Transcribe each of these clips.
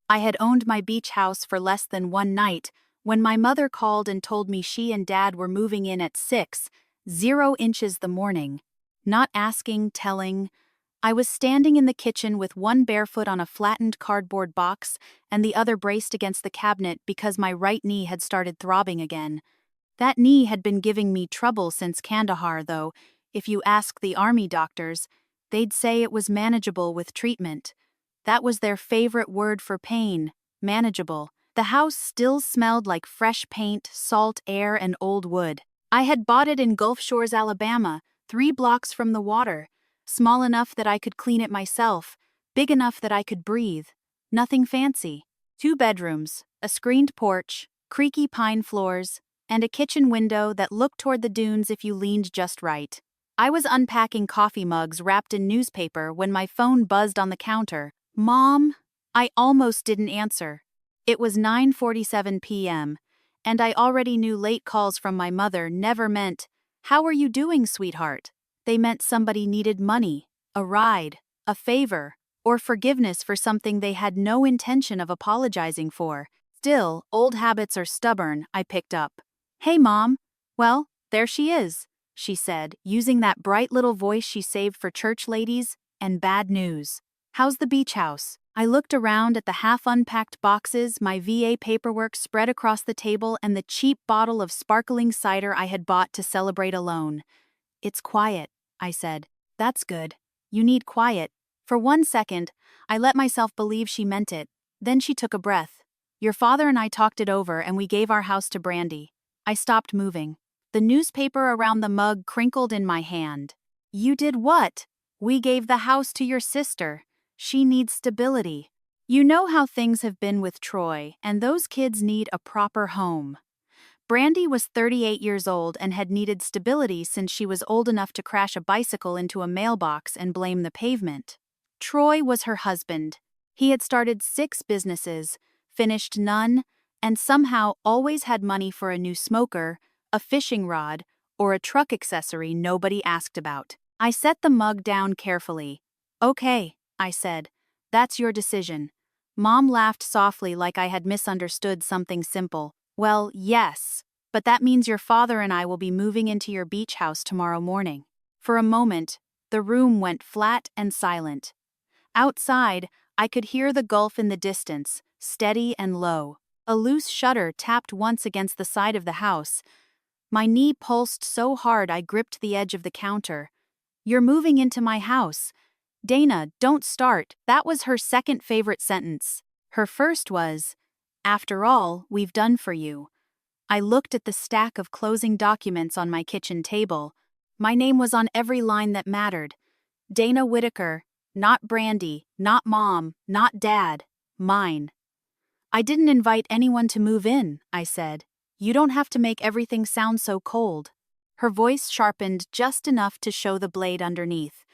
I had owned my beach house for less than one night when my mother called and told me she and Dad were moving in at 6:00 the morning. Not asking, telling. I was standing in the kitchen with one bare foot on a flattened cardboard box and the other braced against the cabinet because my right knee had started throbbing again. That knee had been giving me trouble since Kandahar, though. If you ask the army doctors, they'd say it was manageable with treatment. That was their favorite word for pain, manageable. The house still smelled like fresh paint, salt air, and old wood. I had bought it in Gulf Shores, Alabama, 3 blocks from the water. Small enough that I could clean it myself, big enough that I could breathe. Nothing fancy. 2 bedrooms, a screened porch, creaky pine floors, and a kitchen window that looked toward the dunes if you leaned just right. I was unpacking coffee mugs wrapped in newspaper when my phone buzzed on the counter. "Mom?" I almost didn't answer. It was 9:47 p.m., and I already knew late calls from my mother never meant, "How are you doing, sweetheart?" They meant somebody needed money, a ride, a favor, or forgiveness for something they had no intention of apologizing for. Still, old habits are stubborn, I picked up. "Hey, Mom." "Well, there she is," she said, using that bright little voice she saved for church ladies, and bad news. "How's the beach house?" I looked around at the half-unpacked boxes, my VA paperwork spread across the table, and the cheap bottle of sparkling cider I had bought to celebrate alone. "It's quiet," I said. "That's good. You need quiet." For 1 second, I let myself believe she meant it. Then she took a breath. "Your father and I talked it over and we gave our house to Brandy." I stopped moving. The newspaper around the mug crinkled in my hand. "You did what?" "We gave the house to your sister. She needs stability. You know how things have been with Troy, and those kids need a proper home." Brandy was 38 years old and had needed stability since she was old enough to crash a bicycle into a mailbox and blame the pavement. Troy was her husband. He had started 6 businesses, finished none, and somehow always had money for a new smoker, a fishing rod, or a truck accessory nobody asked about. I set the mug down carefully. "Okay," I said. "That's your decision." Mom laughed softly like I had misunderstood something simple. "Well, yes, but that means your father and I will be moving into your beach house tomorrow morning." For a moment, the room went flat and silent. Outside, I could hear the Gulf in the distance, steady and low. A loose shutter tapped once against the side of the house. My knee pulsed so hard I gripped the edge of the counter. "You're moving into my house." "Dana, don't start." That was her second favorite sentence. Her first was, "After all we've done for you." I looked at the stack of closing documents on my kitchen table. My name was on every line that mattered. Dana Whitaker, not Brandy, not Mom, not Dad, mine. "I didn't invite anyone to move in," I said. "You don't have to make everything sound so cold." Her voice sharpened just enough to show the blade underneath.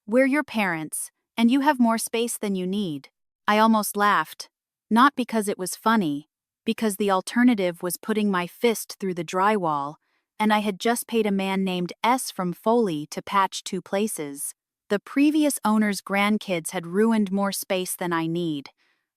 "We're your parents, and you have more space than you need." I almost laughed. Not because it was funny, because the alternative was putting my fist through the drywall, and I had just paid a man named S from Foley to patch 2 places. The previous owner's grandkids had ruined more space than I need.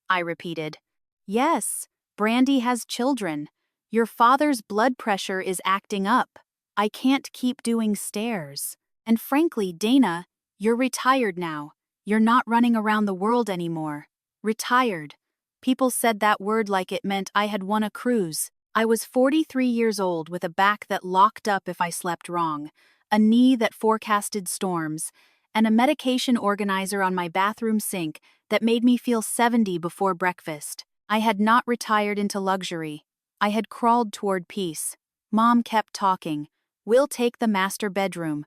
I repeated. "Yes, Brandy has children. Your father's blood pressure is acting up. I can't keep doing stairs. And frankly, Dana, you're retired now. You're not running around the world anymore. Retired." People said that word like it meant I had won a cruise. I was 43 years old with a back that locked up if I slept wrong, a knee that forecasted storms, and a medication organizer on my bathroom sink that made me feel 70 before breakfast. I had not retired into luxury. I had crawled toward peace. Mom kept talking. "We'll take the master bedroom.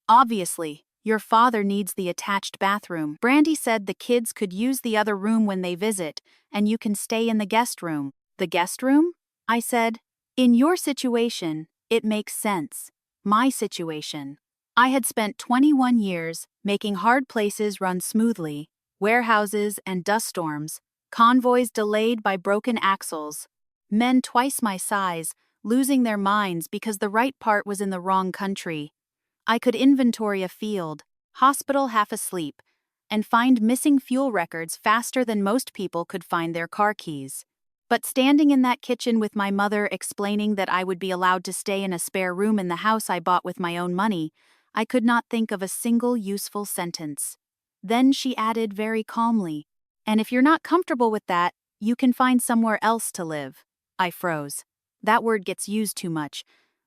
Obviously, your father needs the attached bathroom. Brandy said the kids could use the other room when they visit, and you can stay in the guest room." "The guest room?" I said. "In your situation, it makes sense. My situation." I had spent 21 years making hard places run smoothly, warehouses and dust storms, convoys delayed by broken axles, men twice my size losing their minds because the right part was in the wrong country. I could inventory a field, hospital half asleep, and find missing fuel records faster than most people could find their car keys. But standing in that kitchen with my mother explaining that I would be allowed to stay in a spare room in the house I bought with my own money, I could not think of a single useful sentence. Then she added very calmly, "And if you're not comfortable with that, you can find somewhere else to live." I froze. That word gets used too much.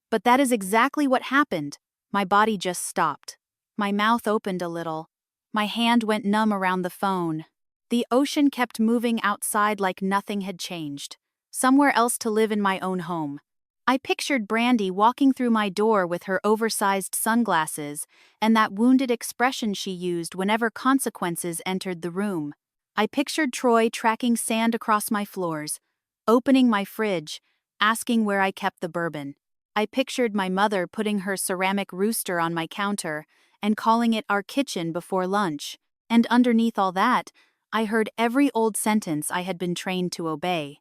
But that is exactly what happened. My body just stopped. My mouth opened a little. My hand went numb around the phone. The ocean kept moving outside like nothing had changed. Somewhere else to live in my own home. I pictured Brandy walking through my door with her oversized sunglasses and that wounded expression she used whenever consequences entered the room. I pictured Troy tracking sand across my floors, opening my fridge, asking where I kept the bourbon. I pictured my mother putting her ceramic rooster on my counter and calling it our kitchen before lunch. And underneath all that, I heard every old sentence I had been trained to obey.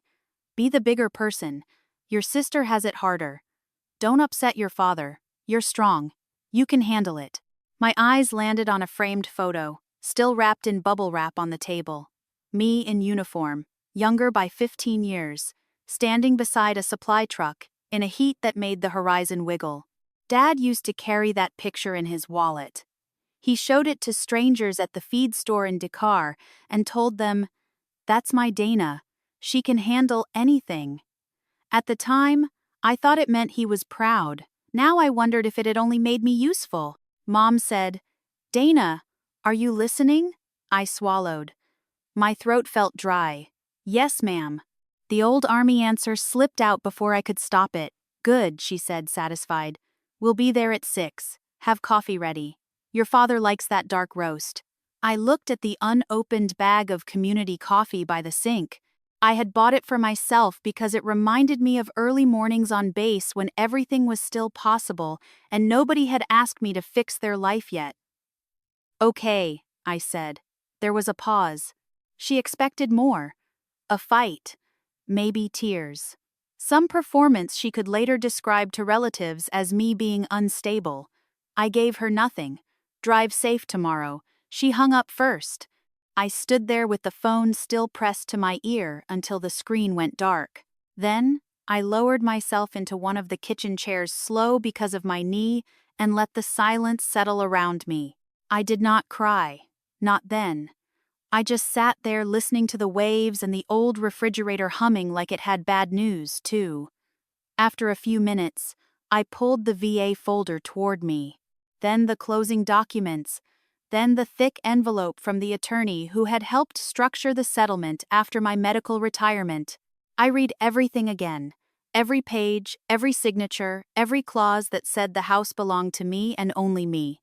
Be the bigger person. Your sister has it harder. Don't upset your father. You're strong. You can handle it. My eyes landed on a framed photo, still wrapped in bubble wrap on the table. Me in uniform, younger by 15 years, standing beside a supply truck, in a heat that made the horizon wiggle. Dad used to carry that picture in his wallet. He showed it to strangers at the feed store in Dakar and told them, "That's my Dana. She can handle anything." At the time, I thought it meant he was proud. Now I wondered if it had only made me useful. Mom said, "Dana, are you listening?" I swallowed. My throat felt dry. "Yes, ma'am." The old army answer slipped out before I could stop it. "Good," she said, satisfied. "We'll be there at 6. Have coffee ready. Your father likes that dark roast." I looked at the unopened bag of community coffee by the sink. I had bought it for myself because it reminded me of early mornings on base when everything was still possible and nobody had asked me to fix their life yet. "Okay," I said. There was a pause. She expected more. A fight. Maybe tears. Some performance she could later describe to relatives as me being unstable. I gave her nothing. "Drive safe tomorrow." She hung up first. I stood there with the phone still pressed to my ear until the screen went dark. Then, I lowered myself into one of the kitchen chairs slow because of my knee and let the silence settle around me. I did not cry. Not then. I just sat there listening to the waves and the old refrigerator humming like it had bad news, too. After a few minutes, I pulled the VA folder toward me. Then the closing documents. Then the thick envelope from the attorney who had helped structure the settlement after my medical retirement. I read everything again. Every page, every signature, every clause that said the house belonged to me and only me.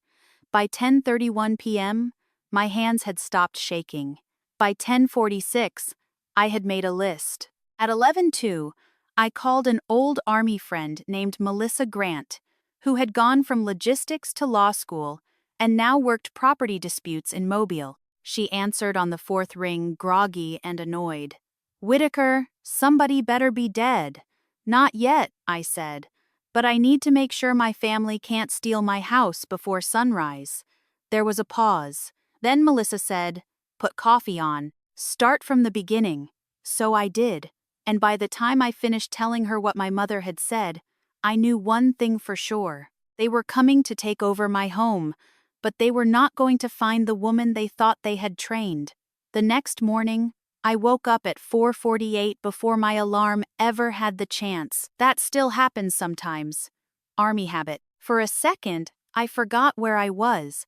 By 10:31 p.m., my hands had stopped shaking. By 10:46, I had made a list. At 11:02, I called an old Army friend named Melissa Grant, who had gone from logistics to law school and now worked property disputes in Mobile. She answered on the fourth ring, groggy and annoyed. "Whitaker, somebody better be dead." "Not yet," I said, "but I need to make sure my family can't steal my house before sunrise." There was a pause. Then Melissa said, "Put coffee on. Start from the beginning." So I did, and by the time I finished telling her what my mother had said, I knew one thing for sure. They were coming to take over my home, but they were not going to find the woman they thought they had trained. The next morning, I woke up at 4:48 before my alarm ever had the chance. That still happens sometimes. Army habit. For a second, I forgot where I was.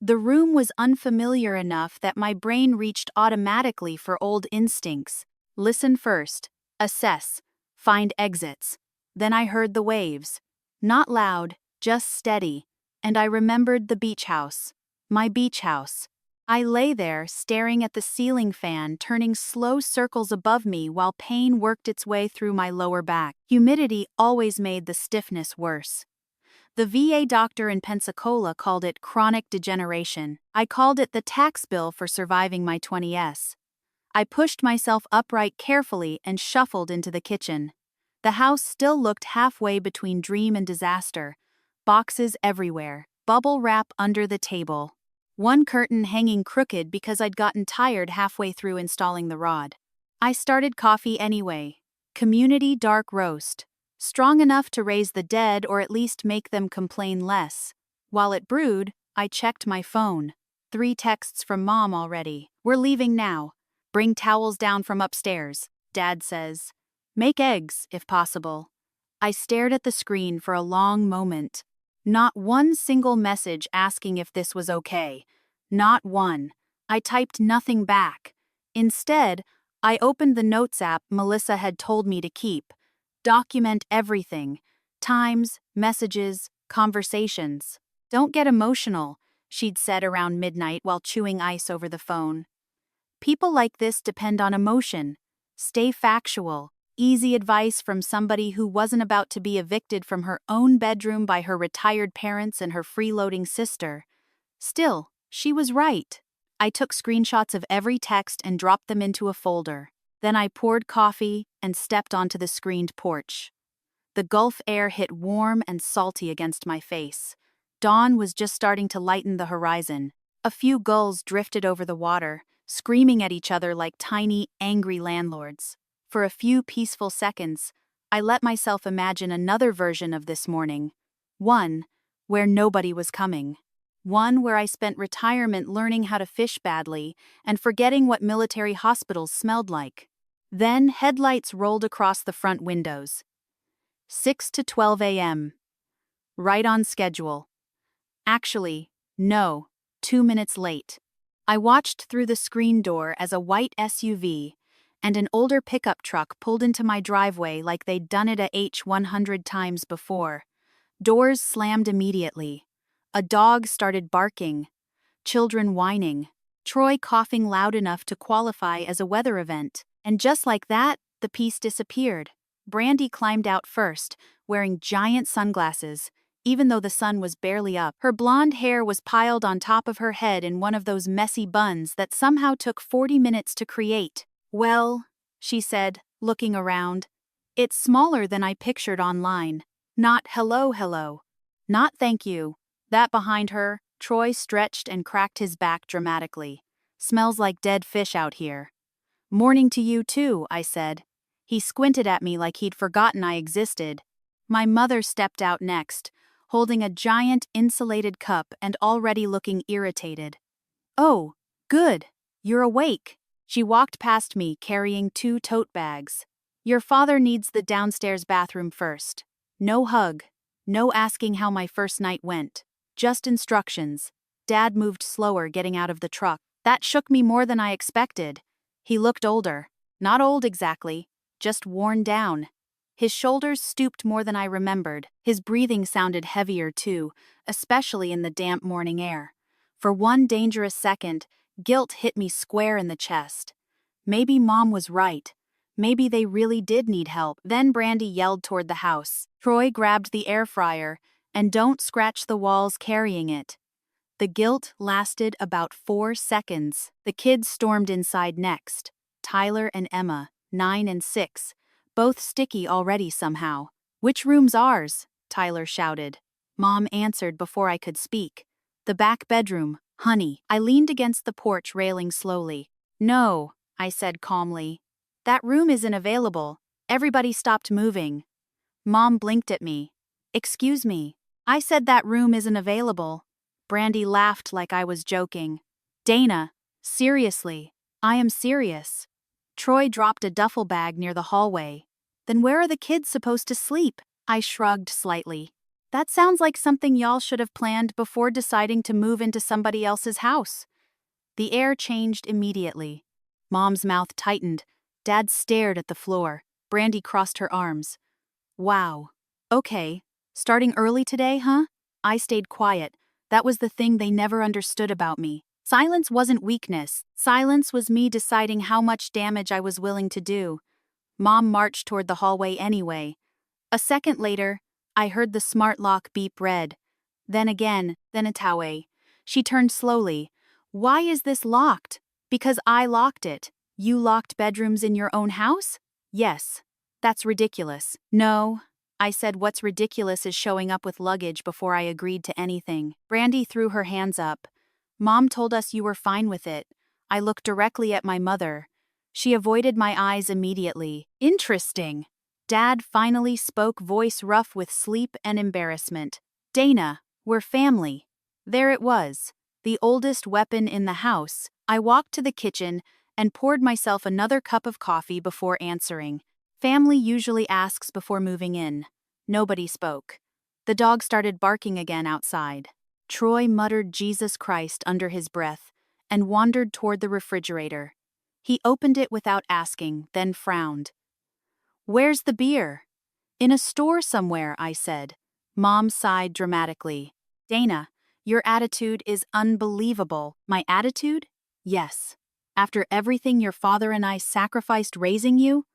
The room was unfamiliar enough that my brain reached automatically for old instincts. Listen first, assess, find exits. Then I heard the waves. Not loud, just steady. And I remembered the beach house. My beach house. I lay there, staring at the ceiling fan turning slow circles above me while pain worked its way through my lower back. Humidity always made the stiffness worse. The VA doctor in Pensacola called it chronic degeneration. I called it the tax bill for surviving my 20s. I pushed myself upright carefully and shuffled into the kitchen. The house still looked halfway between dream and disaster. Boxes everywhere, bubble wrap under the table. one curtain hanging crooked because I'd gotten tired halfway through installing the rod. I started coffee anyway. Community dark roast. Strong enough to raise the dead or at least make them complain less. While it brewed, I checked my phone. 3 texts from Mom already. We're leaving now. Bring towels down from upstairs, Dad says. Make eggs, if possible. I stared at the screen for a long moment. Not one single message asking if this was okay. Not one. I typed nothing back. Instead, I opened the Notes app Melissa had told me to keep. Document everything. Times, messages, conversations. Don't get emotional, she'd said around midnight while chewing ice over the phone. People like this depend on emotion. Stay factual. Easy advice from somebody who wasn't about to be evicted from her own bedroom by her retired parents and her freeloading sister. Still, she was right. I took screenshots of every text and dropped them into a folder. Then I poured coffee and stepped onto the screened porch. The Gulf air hit warm and salty against my face. Dawn was just starting to lighten the horizon. A few gulls drifted over the water, screaming at each other like tiny, angry landlords. For a few peaceful seconds, I let myself imagine another version of this morning. One where nobody was coming. One where I spent retirement learning how to fish badly and forgetting what military hospitals smelled like. Then headlights rolled across the front windows. 6 to 12 a.m. Right on schedule. Actually, no, 2 minutes late. I watched through the screen door as a white SUV and an older pickup truck pulled into my driveway like they'd done it a 100 times before. Doors slammed immediately. A dog started barking. Children whining. Troy coughing loud enough to qualify as a weather event. And just like that, the peace disappeared. Brandy climbed out first, wearing giant sunglasses, even though the sun was barely up. Her blonde hair was piled on top of her head in one of those messy buns that somehow took 40 minutes to create. Well, she said, looking around. It's smaller than I pictured online. Not hello, hello. Not thank you. That behind her, Troy stretched and cracked his back dramatically. Smells like dead fish out here. Morning to you too, I said. He squinted at me like he'd forgotten I existed. My mother stepped out next, holding a giant insulated cup and already looking irritated. Oh, good. You're awake. She walked past me carrying 2 tote bags. Your father needs the downstairs bathroom first. No hug. No asking how my first night went. Just instructions. Dad moved slower getting out of the truck. That shook me more than I expected. He looked older. Not old exactly, just worn down. His shoulders stooped more than I remembered. His breathing sounded heavier too, especially in the damp morning air. For one dangerous second, guilt hit me square in the chest. Maybe Mom was right. Maybe they really did need help. Then Brandy yelled toward the house. Troy grabbed the air fryer, and don't scratch the walls carrying it. The guilt lasted about 4 seconds. The kids stormed inside next. Tyler and Emma, 9 and 6, both sticky already somehow. Which room's ours? Tyler shouted. Mom answered before I could speak. The back bedroom, honey. I leaned against the porch railing slowly. No, I said calmly. That room isn't available. Everybody stopped moving. Mom blinked at me. Excuse me. I said that room isn't available. Brandy laughed like I was joking. Dana, seriously. I am serious. Troy dropped a duffel bag near the hallway. Then where are the kids supposed to sleep? I shrugged slightly. That sounds like something y'all should have planned before deciding to move into somebody else's house. The air changed immediately. Mom's mouth tightened. Dad stared at the floor. Brandy crossed her arms. Wow. Okay. Starting early today, huh? I stayed quiet. That was the thing they never understood about me. Silence wasn't weakness. Silence was me deciding how much damage I was willing to do. Mom marched toward the hallway anyway. A second later, I heard the smart lock beep red. Then again, then a Taue. She turned slowly. Why is this locked? Because I locked it. You locked bedrooms in your own house? Yes. That's ridiculous. No. I said what's ridiculous is showing up with luggage before I agreed to anything. Brandy threw her hands up. Mom told us you were fine with it. I looked directly at my mother. She avoided my eyes immediately. Interesting. Dad finally spoke, voice rough with sleep and embarrassment. Dana, we're family. There it was, the oldest weapon in the house. I walked to the kitchen and poured myself another cup of coffee before answering. Family usually asks before moving in. Nobody spoke. The dog started barking again outside. Troy muttered Jesus Christ under his breath and wandered toward the refrigerator. He opened it without asking, then frowned. Where's the beer? In a store somewhere, I said. Mom sighed dramatically. Dana, your attitude is unbelievable. My attitude? Yes. After everything your father and I sacrificed raising you?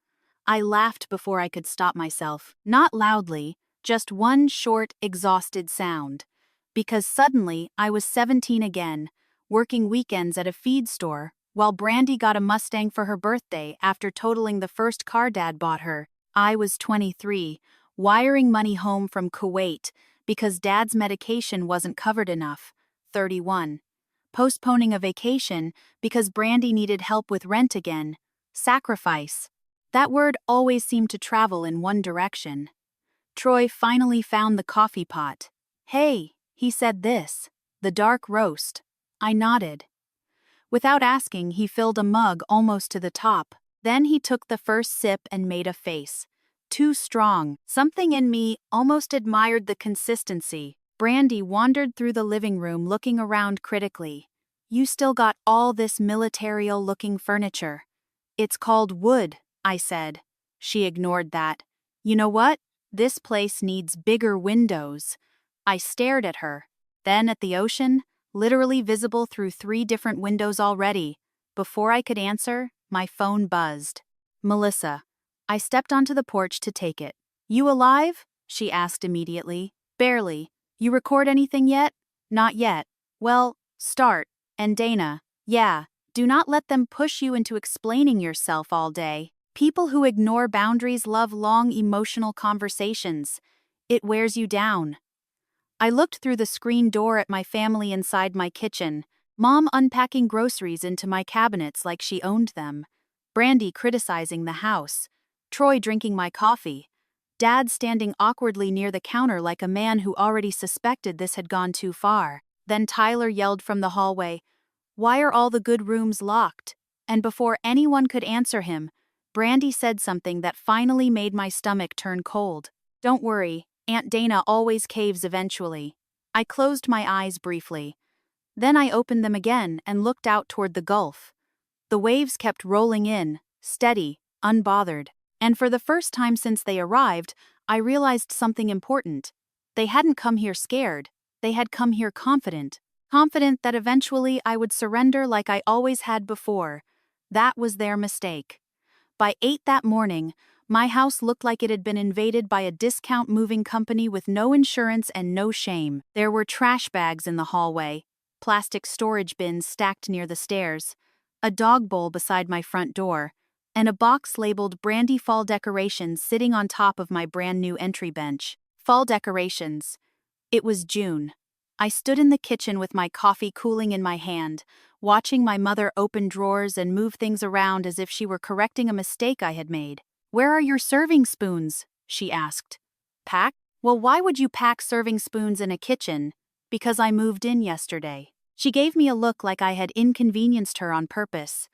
I laughed before I could stop myself, not loudly, just one short, exhausted sound. Because suddenly I was 17 again, working weekends at a feed store, while Brandy got a Mustang for her birthday after totaling the first car Dad bought her. I was 23, wiring money home from Kuwait because Dad's medication wasn't covered enough. 31. Postponing a vacation because Brandy needed help with rent again. Sacrifice. That word always seemed to travel in one direction. Troy finally found the coffee pot. Hey, he said this. The dark roast. I nodded. Without asking, he filled a mug almost to the top. Then he took the first sip and made a face. Too strong. Something in me almost admired the consistency. Brandy wandered through the living room looking around critically. You still got all this military-looking furniture. It's called wood, I said. She ignored that. You know what? This place needs bigger windows. I stared at her. Then at the ocean, literally visible through 3 different windows already. Before I could answer, my phone buzzed. Melissa. I stepped onto the porch to take it. You alive? She asked immediately. Barely. You record anything yet? Not yet. Well, start. And Dana. Yeah. Do not let them push you into explaining yourself all day. People who ignore boundaries love long emotional conversations. It wears you down. I looked through the screen door at my family inside my kitchen, Mom unpacking groceries into my cabinets like she owned them, Brandy criticizing the house, Troy drinking my coffee, Dad standing awkwardly near the counter like a man who already suspected this had gone too far. Then Tyler yelled from the hallway, "Why are all the good rooms locked?" And before anyone could answer him, Brandy said something that finally made my stomach turn cold. Don't worry, Aunt Dana always caves eventually. I closed my eyes briefly. Then I opened them again and looked out toward the Gulf. The waves kept rolling in, steady, unbothered. And for the first time since they arrived, I realized something important. They hadn't come here scared. They had come here confident. Confident that eventually I would surrender like I always had before. That was their mistake. By 8 that morning, my house looked like it had been invaded by a discount moving company with no insurance and no shame. There were trash bags in the hallway, plastic storage bins stacked near the stairs, a dog bowl beside my front door, and a box labeled Brandy Fall Decorations sitting on top of my brand new entry bench. Fall decorations. It was June. I stood in the kitchen with my coffee cooling in my hand, watching my mother open drawers and move things around as if she were correcting a mistake I had made. "Where are your serving spoons?" she asked. "Pack? Well, why would you pack serving spoons in a kitchen?" "Because I moved in yesterday." She gave me a look like I had inconvenienced her on purpose.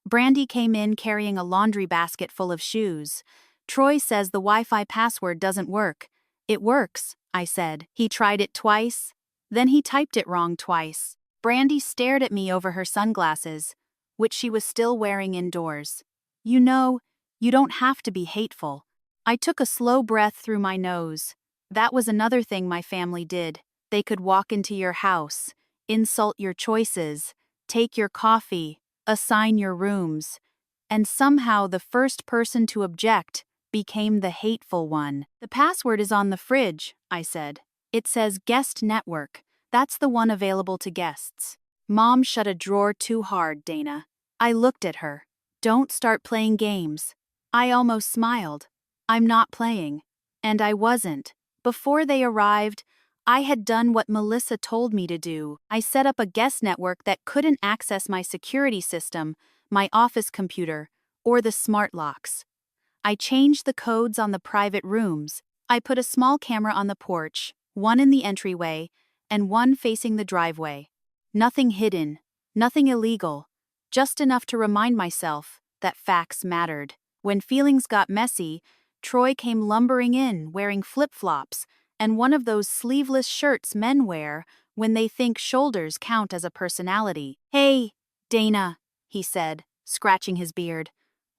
Brandy came in carrying a laundry basket full of shoes. "Troy says the Wi-Fi password doesn't work." "It works," I said. "He tried it twice. Then he typed it wrong twice." Brandy stared at me over her sunglasses, which she was still wearing indoors. "You know, you don't have to be hateful." I took a slow breath through my nose. That was another thing my family did. They could walk into your house, insult your choices, take your coffee, assign your rooms. And somehow the first person to object became the hateful one. "The password is on the fridge," I said. "It says Guest Network. That's the one available to guests." Mom shut a drawer too hard, Dana. I looked at her. "Don't start playing games." I almost smiled. I'm not playing. And I wasn't. Before they arrived, I had done what Melissa told me to do. I set up a guest network that couldn't access my security system, my office computer, or the smart locks. I changed the codes on the private rooms. I put a small camera on the porch, one in the entryway, and one facing the driveway. Nothing hidden, nothing illegal, just enough to remind myself that facts mattered. When feelings got messy, Troy came lumbering in wearing flip-flops and one of those sleeveless shirts men wear when they think shoulders count as a personality. "Hey, Dana," he said, scratching his beard.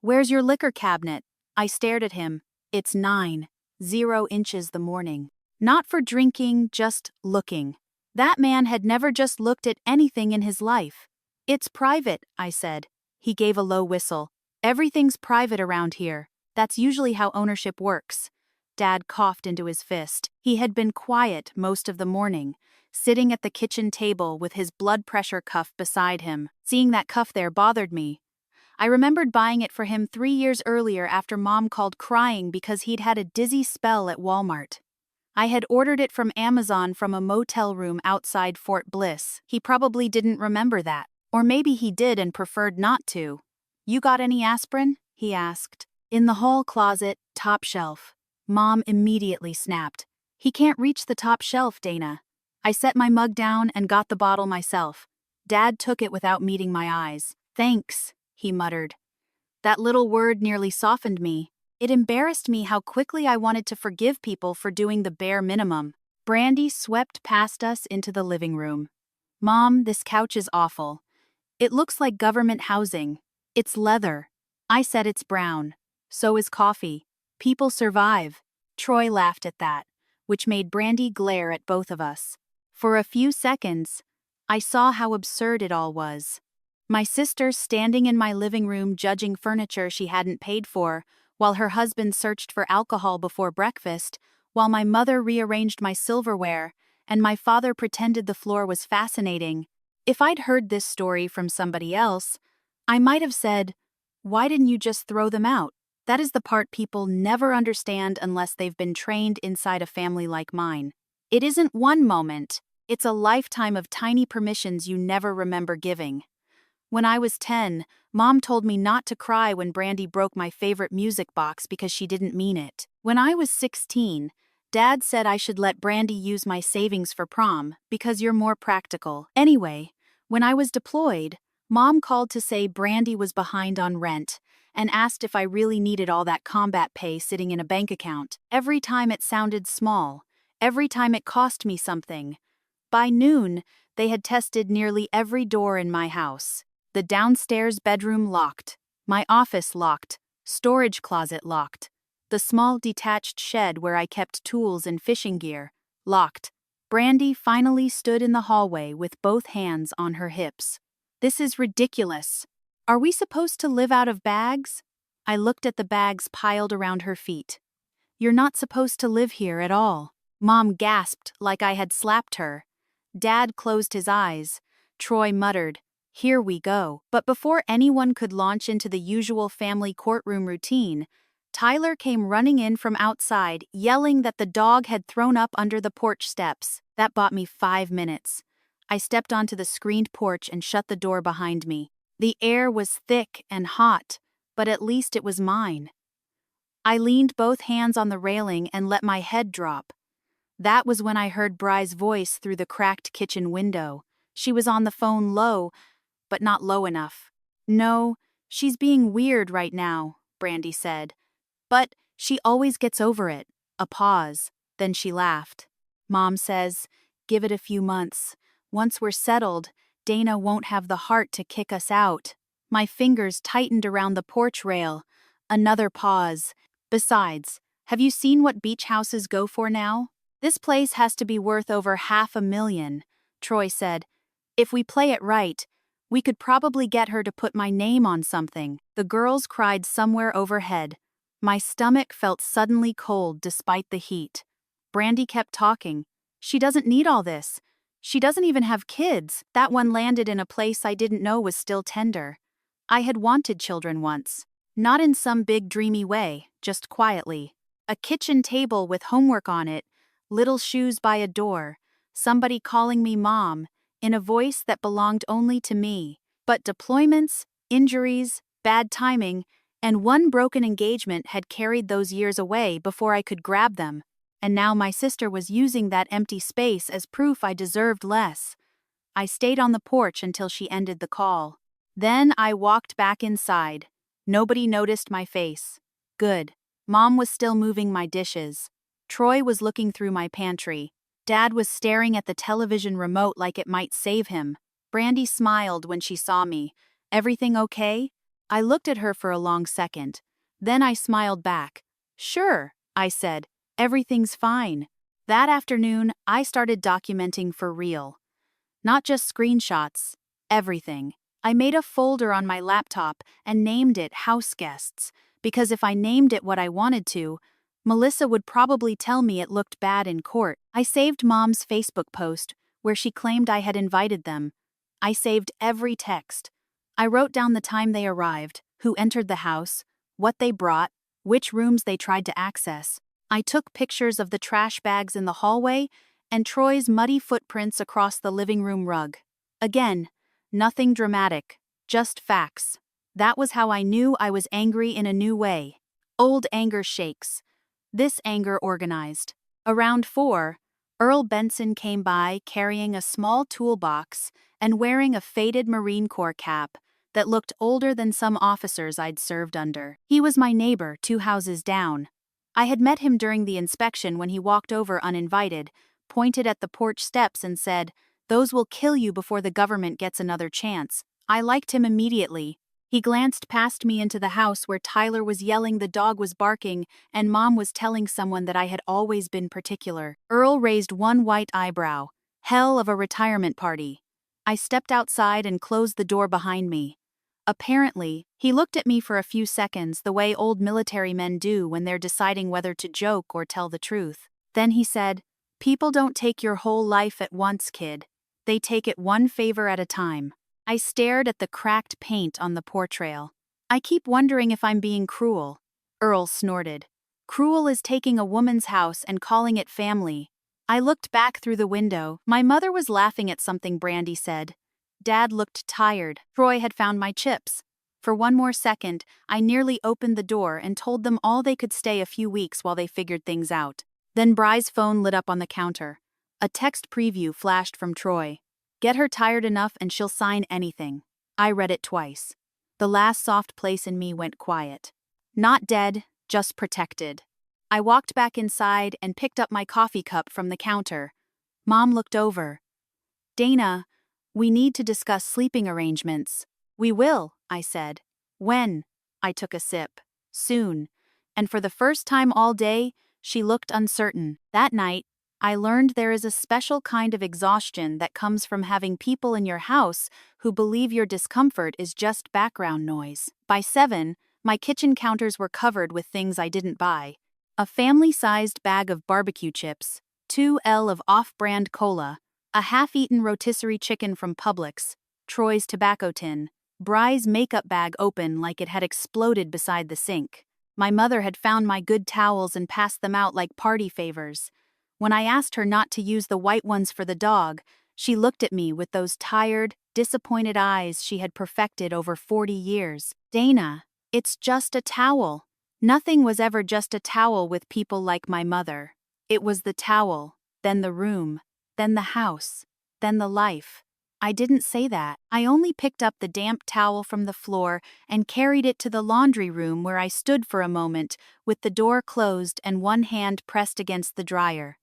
"Where's your liquor cabinet?" I stared at him. "It's 9.0 the morning. Not for drinking, just looking." That man had never just looked at anything in his life. "It's private," I said. He gave a low whistle. "Everything's private around here. That's usually how ownership works." Dad coughed into his fist. He had been quiet most of the morning, sitting at the kitchen table with his blood pressure cuff beside him. Seeing that cuff there bothered me. I remembered buying it for him 3 years earlier after Mom called crying because he'd had a dizzy spell at Walmart. I had ordered it from Amazon from a motel room outside Fort Bliss. He probably didn't remember that. Or maybe he did and preferred not to. "You got any aspirin?" he asked. "In the hall closet, top shelf." Mom immediately snapped. "He can't reach the top shelf, Dana." I set my mug down and got the bottle myself. Dad took it without meeting my eyes. "Thanks," he muttered. That little word nearly softened me. It embarrassed me how quickly I wanted to forgive people for doing the bare minimum. Brandy swept past us into the living room. "Mom, this couch is awful. It looks like government housing. It's leather." I said it's brown. "So is coffee. People survive." Troy laughed at that, which made Brandy glare at both of us. For a few seconds, I saw how absurd it all was. My sister standing in my living room judging furniture she hadn't paid for, while her husband searched for alcohol before breakfast, while my mother rearranged my silverware, and my father pretended the floor was fascinating. If I'd heard this story from somebody else, I might have said, "Why didn't you just throw them out?" That is the part people never understand unless they've been trained inside a family like mine. It isn't one moment, it's a lifetime of tiny permissions you never remember giving. When I was 10, Mom told me not to cry when Brandy broke my favorite music box because she didn't mean it. When I was 16, Dad said I should let Brandy use my savings for prom because you're more practical. Anyway, when I was deployed, Mom called to say Brandy was behind on rent and asked if I really needed all that combat pay sitting in a bank account. Every time it sounded small, every time it cost me something. By noon, they had tested nearly every door in my house. The downstairs bedroom locked, my office locked, storage closet locked, the small detached shed where I kept tools and fishing gear locked. Brandy finally stood in the hallway with both hands on her hips. "This is ridiculous. Are we supposed to live out of bags?" I looked at the bags piled around her feet. "You're not supposed to live here at all." Mom gasped like I had slapped her. Dad closed his eyes. Troy muttered, "Here we go." But before anyone could launch into the usual family courtroom routine, Tyler came running in from outside, yelling that the dog had thrown up under the porch steps. That bought me 5 minutes. I stepped onto the screened porch and shut the door behind me. The air was thick and hot, but at least it was mine. I leaned both hands on the railing and let my head drop. That was when I heard Bry's voice through the cracked kitchen window. She was on the phone low, but not low enough. "No, she's being weird right now," Brandy said. "But she always gets over it." A pause. Then she laughed. "Mom says, give it a few months. Once we're settled, Dana won't have the heart to kick us out." My fingers tightened around the porch rail. Another pause. "Besides, have you seen what beach houses go for now? This place has to be worth over $500,000, Troy said. "If we play it right, we could probably get her to put my name on something." The girls cried somewhere overhead. My stomach felt suddenly cold despite the heat. Brandy kept talking. "She doesn't need all this. She doesn't even have kids." That one landed in a place I didn't know was still tender. I had wanted children once. Not in some big dreamy way, just quietly. A kitchen table with homework on it, little shoes by a door, somebody calling me mom, in a voice that belonged only to me. But deployments, injuries, bad timing, and one broken engagement had carried those years away before I could grab them, and now my sister was using that empty space as proof I deserved less. I stayed on the porch until she ended the call. Then I walked back inside. Nobody noticed my face. Good. Mom was still moving my dishes. Troy was looking through my pantry. Dad was staring at the television remote like it might save him. Brandy smiled when she saw me. Everything okay? I looked at her for a long second. Then I smiled back. Sure, I said. Everything's fine. That afternoon, I started documenting for real. Not just screenshots. Everything. I made a folder on my laptop and named it House Guests, because if I named it what I wanted to, Melissa would probably tell me it looked bad in court. I saved Mom's Facebook post, where she claimed I had invited them. I saved every text. I wrote down the time they arrived, who entered the house, what they brought, which rooms they tried to access. I took pictures of the trash bags in the hallway and Troy's muddy footprints across the living room rug. Again, nothing dramatic, just facts. That was how I knew I was angry in a new way. Old anger shakes. This anger organized. Around 4, Earl Benson came by carrying a small toolbox and wearing a faded Marine Corps cap that looked older than some officers I'd served under. He was my neighbor 2 houses down. I had met him during the inspection when he walked over uninvited, pointed at the porch steps and said, "Those will kill you before the government gets another chance." I liked him immediately. He glanced past me into the house where Tyler was yelling the dog was barking and Mom was telling someone that I had always been particular. Earl raised one white eyebrow. Hell of a retirement party. I stepped outside and closed the door behind me. Apparently, he looked at me for a few seconds the way old military men do when they're deciding whether to joke or tell the truth. Then he said, "People don't take your whole life at once, kid. They take it one favor at a time." I stared at the cracked paint on the portrayal. "I keep wondering if I'm being cruel." Earl snorted. "Cruel is taking a woman's house and calling it family." I looked back through the window. My mother was laughing at something Brandy said. Dad looked tired. Troy had found my chips. For one more second, I nearly opened the door and told them all they could stay a few weeks while they figured things out. Then Bry's phone lit up on the counter. A text preview flashed from Troy. "Get her tired enough and she'll sign anything." I read it twice. The last soft place in me went quiet. Not dead, just protected. I walked back inside and picked up my coffee cup from the counter. Mom looked over. "Dana, we need to discuss sleeping arrangements." "We will," I said. "When?" I took a sip. "Soon." And for the first time all day, she looked uncertain. That night, I learned there is a special kind of exhaustion that comes from having people in your house who believe your discomfort is just background noise. By 7, my kitchen counters were covered with things I didn't buy. A family-sized bag of barbecue chips, 2L of off-brand cola, a half-eaten rotisserie chicken from Publix, Troy's tobacco tin, Bry's makeup bag open like it had exploded beside the sink. My mother had found my good towels and passed them out like party favors. When I asked her not to use the white ones for the dog, she looked at me with those tired, disappointed eyes she had perfected over 40 years. "Dana, it's just a towel." Nothing was ever just a towel with people like my mother. It was the towel, then the room, then the house, then the life. I didn't say that. I only picked up the damp towel from the floor and carried it to the laundry room where I stood for a moment with the door closed and one hand pressed against the dryer.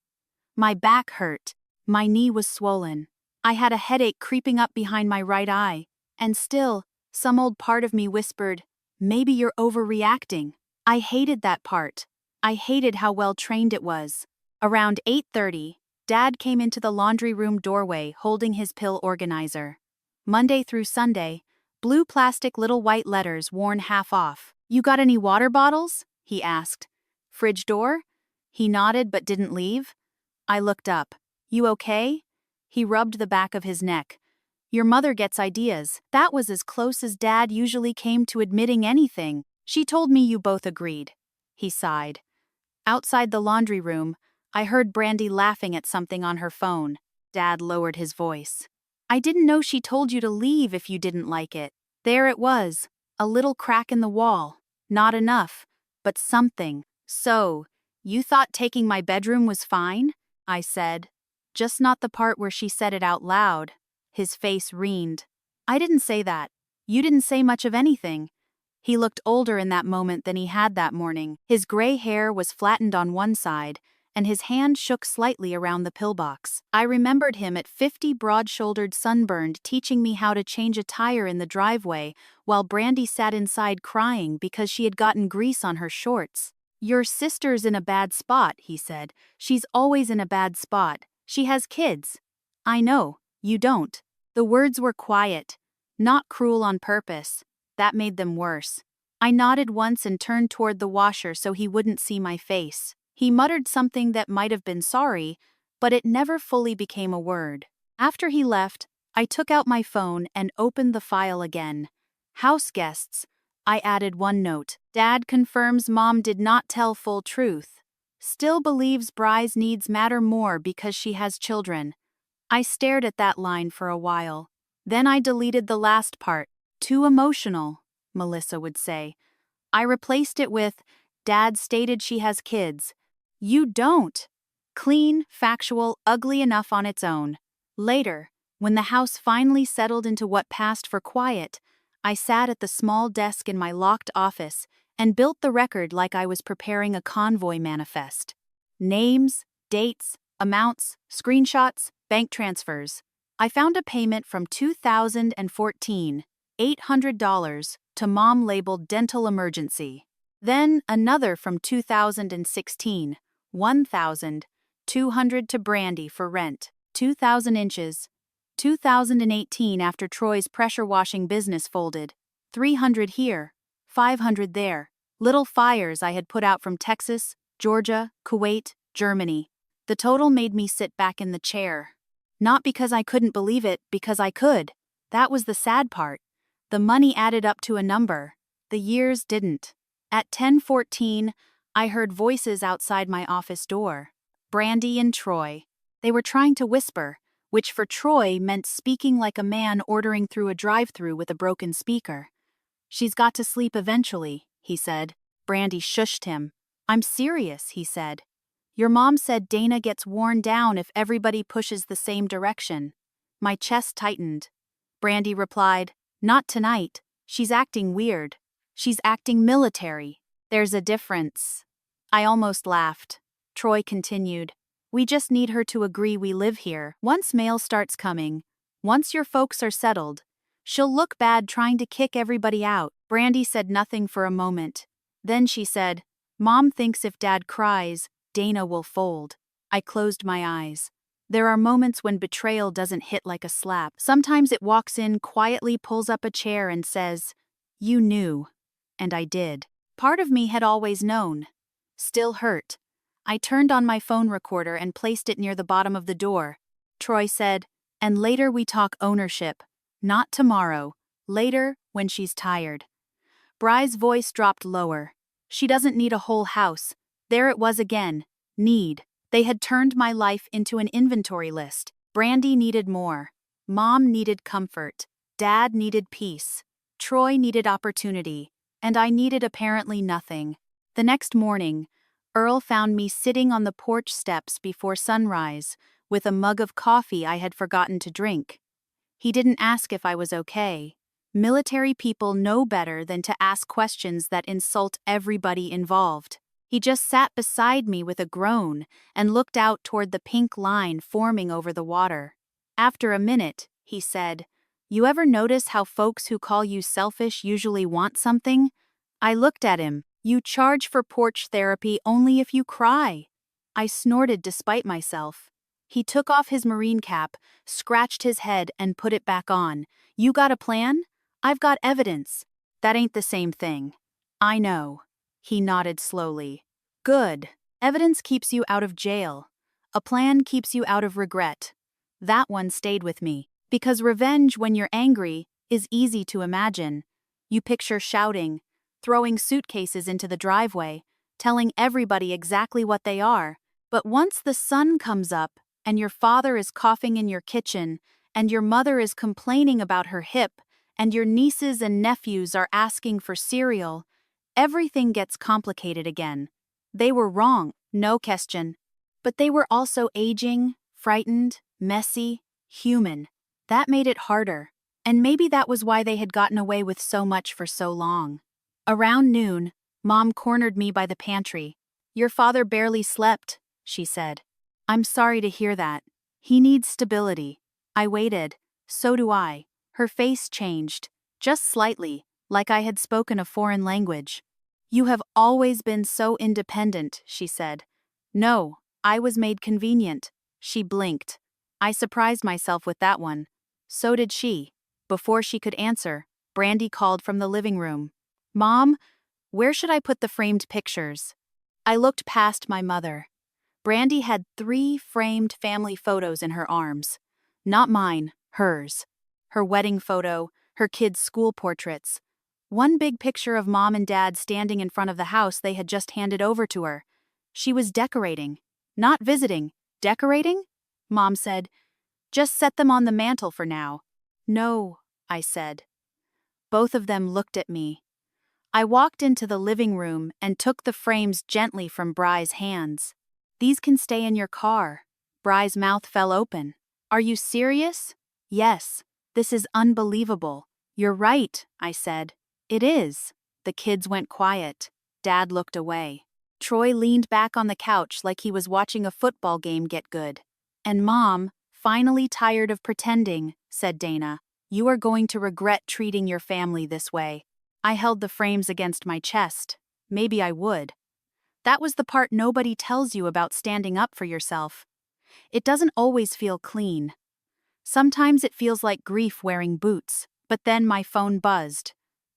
My back hurt. My knee was swollen. I had a headache creeping up behind my right eye. And still, some old part of me whispered, "Maybe you're overreacting." I hated that part. I hated how well trained it was. Around 8:30, Dad came into the laundry room doorway holding his pill organizer. Monday through Sunday, blue plastic little white letters worn half off. "You got any water bottles?" he asked. "Fridge door?" He nodded but didn't leave. I looked up. "You okay?" He rubbed the back of his neck. "Your mother gets ideas." That was as close as Dad usually came to admitting anything. "She told me you both agreed." He sighed. Outside the laundry room, I heard Brandy laughing at something on her phone. Dad lowered his voice. I didn't know she told you to leave if you didn't like it. There it was, a little crack in the wall. Not enough, but something. So, you thought taking my bedroom was fine? I said. Just not the part where she said it out loud. His face wrined. I didn't say that. You didn't say much of anything. He looked older in that moment than he had that morning. His gray hair was flattened on one side, and his hand shook slightly around the pillbox. I remembered him at 50, broad-shouldered, sunburned, teaching me how to change a tire in the driveway, while Brandy sat inside crying because she had gotten grease on her shorts. Your sister's in a bad spot, he said. She's always in a bad spot. She has kids. I know, you don't. The words were quiet, not cruel on purpose. That made them worse. I nodded once and turned toward the washer so he wouldn't see my face. He muttered something that might have been sorry, but it never fully became a word. After he left, I took out my phone and opened the file again. House guests. I added one note. Dad confirms Mom did not tell full truth. Still believes Bry's needs matter more because she has children. I stared at that line for a while. Then I deleted the last part. Too emotional, Melissa would say. I replaced it with, Dad stated she has kids. You don't. Clean, factual, ugly enough on its own. Later, when the house finally settled into what passed for quiet, I sat at the small desk in my locked office and built the record like I was preparing a convoy manifest. Names, dates, amounts, screenshots, bank transfers. I found a payment from 2014, $800, to Mom labeled dental emergency. Then another from 2016, $1,200 to Brandy for rent, 2,000 inches. 2018 after Troy's pressure washing business folded, $300 here, $500 there. Little fires I had put out from Texas, Georgia, Kuwait, Germany. The total made me sit back in the chair. Not because I couldn't believe it, because I could. That was the sad part. The money added up to a number. The years didn't. At 10:14, I heard voices outside my office door. Brandy and Troy. They were trying to whisper, which for Troy meant speaking like a man ordering through a drive-thru with a broken speaker. She's got to sleep eventually, he said. Brandy shushed him. I'm serious, he said. Your mom said Dana gets worn down if everybody pushes the same direction. My chest tightened. Brandy replied, Not tonight. She's acting weird. She's acting military. There's a difference. I almost laughed. Troy continued. We just need her to agree we live here. Once mail starts coming, once your folks are settled, she'll look bad trying to kick everybody out. Brandy said nothing for a moment. Then she said, Mom thinks if Dad cries, Dana will fold. I closed my eyes. There are moments when betrayal doesn't hit like a slap. Sometimes it walks in, quietly pulls up a chair and says, You knew. And I did. Part of me had always known. Still hurt. I turned on my phone recorder and placed it near the bottom of the door. Troy said, And later we talk ownership. Not tomorrow. Later, when she's tired. Bry's voice dropped lower. She doesn't need a whole house. There it was again. Need. They had turned my life into an inventory list. Brandy needed more. Mom needed comfort. Dad needed peace. Troy needed opportunity. And I needed apparently nothing. The next morning, Earl found me sitting on the porch steps before sunrise, with a mug of coffee I had forgotten to drink. He didn't ask if I was okay. Military people know better than to ask questions that insult everybody involved. He just sat beside me with a groan and looked out toward the pink line forming over the water. After a minute, he said, You ever notice how folks who call you selfish usually want something? I looked at him. You charge for porch therapy only if you cry. I snorted despite myself. He took off his marine cap, scratched his head, and put it back on. You got a plan? I've got evidence. That ain't the same thing. I know. He nodded slowly. Good. Evidence keeps you out of jail. A plan keeps you out of regret. That one stayed with me. Because revenge when you're angry is easy to imagine. You picture shouting, throwing suitcases into the driveway, telling everybody exactly what they are, But once the sun comes up, and your father is coughing in your kitchen, and your mother is complaining about her hip, and your nieces and nephews are asking for cereal, everything gets complicated again. They were wrong, no question. But they were also aging, frightened, messy, human. That made it harder. And maybe that was why they had gotten away with so much for so long. Around noon, Mom cornered me by the pantry. "Your father barely slept," she said. "I'm sorry to hear that. He needs stability." I waited. "So do I." Her face changed, just slightly, like I had spoken a foreign language. "You have always been so independent," she said. "No, I was made convenient." She blinked. I surprised myself with that one. So did she. Before she could answer, Brandy called from the living room. "Mom, where should I put the framed pictures?" I looked past my mother. Brandy had 3 framed family photos in her arms. Not mine, hers. Her wedding photo, her kids' school portraits. One big picture of Mom and Dad standing in front of the house they had just handed over to her. She was decorating. Not visiting. Decorating? Mom said. "Just set them on the mantel for now." "No," I said. Both of them looked at me. I walked into the living room and took the frames gently from Bry's hands. "These can stay in your car." Bry's mouth fell open. "Are you serious?" "Yes. This is unbelievable." "You're right," I said. "It is." The kids went quiet. Dad looked away. Troy leaned back on the couch like he was watching a football game get good. "And Mom, finally tired of pretending," said Dana. "You are going to regret treating your family this way." I held the frames against my chest. Maybe I would. That was the part nobody tells you about standing up for yourself. It doesn't always feel clean. Sometimes it feels like grief wearing boots, but then my phone buzzed.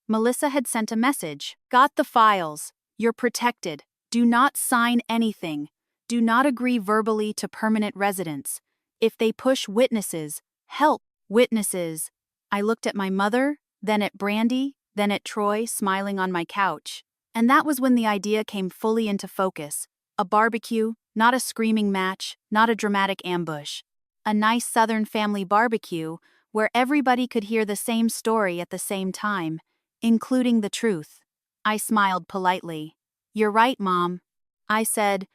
Melissa had sent a message. "Got the files. You're protected. Do not sign anything. Do not agree verbally to permanent residence. If they push witnesses, help witnesses." I looked at my mother, then at Brandy, then at Troy smiling on my couch. And that was when the idea came fully into focus. A barbecue, not a screaming match, not a dramatic ambush. A nice Southern family barbecue where everybody could hear the same story at the same time, including the truth. I smiled politely. "You're right, Mom." I said,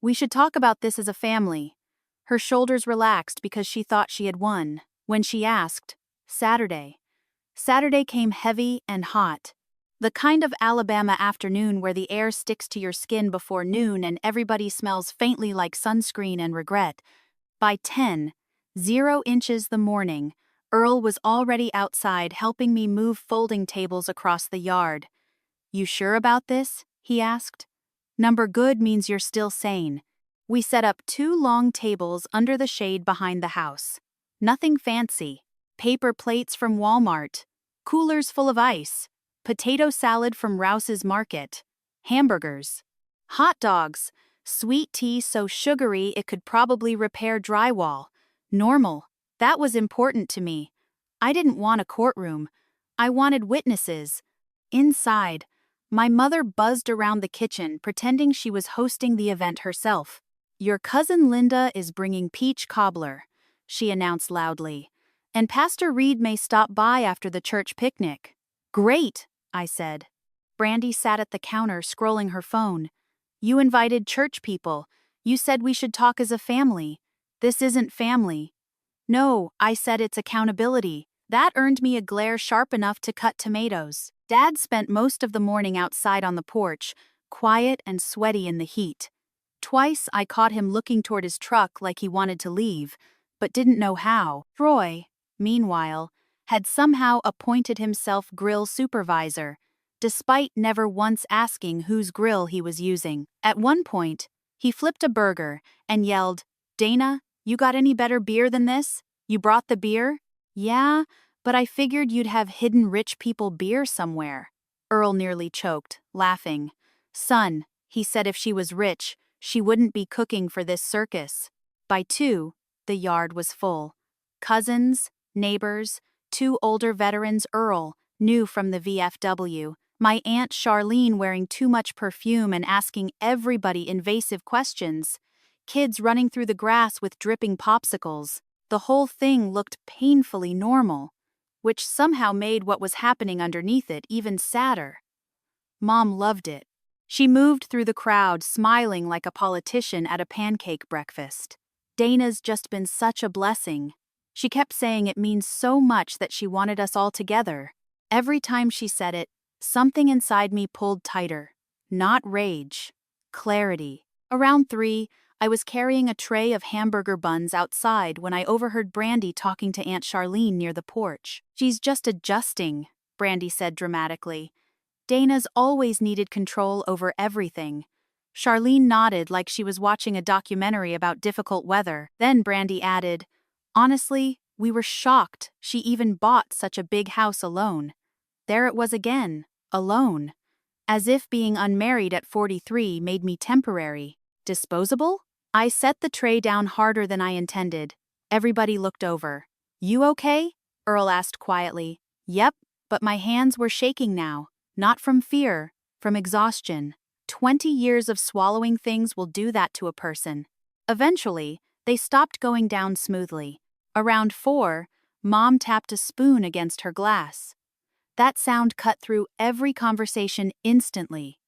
"We should talk about this as a family." Her shoulders relaxed because she thought she had won. When she asked, "Saturday." Saturday came heavy and hot. The kind of Alabama afternoon where the air sticks to your skin before noon and everybody smells faintly like sunscreen and regret. By 10, 0 inches the morning, Earl was already outside helping me move folding tables across the yard. "You sure about this?" he asked. "Number good means you're still sane." We set up 2 long tables under the shade behind the house. Nothing fancy. Paper plates from Walmart. Coolers full of ice. Potato salad from Rouse's Market. Hamburgers. Hot dogs. Sweet tea so sugary it could probably repair drywall. Normal. That was important to me. I didn't want a courtroom. I wanted witnesses. Inside, my mother buzzed around the kitchen pretending she was hosting the event herself. "Your cousin Linda is bringing peach cobbler," she announced loudly. "And Pastor Reed may stop by after the church picnic." "Great," I said. Brandy sat at the counter scrolling her phone. "You invited church people. You said we should talk as a family. This isn't family." "No," I said, "it's accountability." That earned me a glare sharp enough to cut tomatoes. Dad spent most of the morning outside on the porch, quiet and sweaty in the heat. Twice I caught him looking toward his truck like he wanted to leave, but didn't know how. Troy, meanwhile, had somehow appointed himself grill supervisor, despite never once asking whose grill he was using. At one point, he flipped a burger and yelled, "Dana, you got any better beer than this? You brought the beer?" "Yeah, but I figured you'd have hidden rich people beer somewhere." Earl nearly choked, laughing. "Son," he said, "if she was rich, she wouldn't be cooking for this circus." By 2, the yard was full. Cousins, neighbors, 2 older veterans Earl knew from the VFW, my Aunt Charlene wearing too much perfume and asking everybody invasive questions. Kids running through the grass with dripping popsicles. The whole thing looked painfully normal, which somehow made what was happening underneath it even sadder. Mom loved it. She moved through the crowd, smiling like a politician at a pancake breakfast. Dana's just been such a blessing. She kept saying it means so much that she wanted us all together. Every time she said it, something inside me pulled tighter. Not rage. Clarity. Around 3, I was carrying a tray of hamburger buns outside when I overheard Brandy talking to Aunt Charlene near the porch. "She's just adjusting," Brandy said dramatically. "Dana's always needed control over everything." Charlene nodded like she was watching a documentary about difficult weather. Then Brandy added, "Honestly, we were shocked she even bought such a big house alone." There it was again, alone. As if being unmarried at 43 made me temporary. Disposable? I set the tray down harder than I intended. Everybody looked over. "You okay?" Earl asked quietly. "Yep, but my hands were shaking now. Not from fear, from exhaustion. 20 years of swallowing things will do that to a person." Eventually, they stopped going down smoothly. Around 4, Mom tapped a spoon against her glass. That sound cut through every conversation instantly.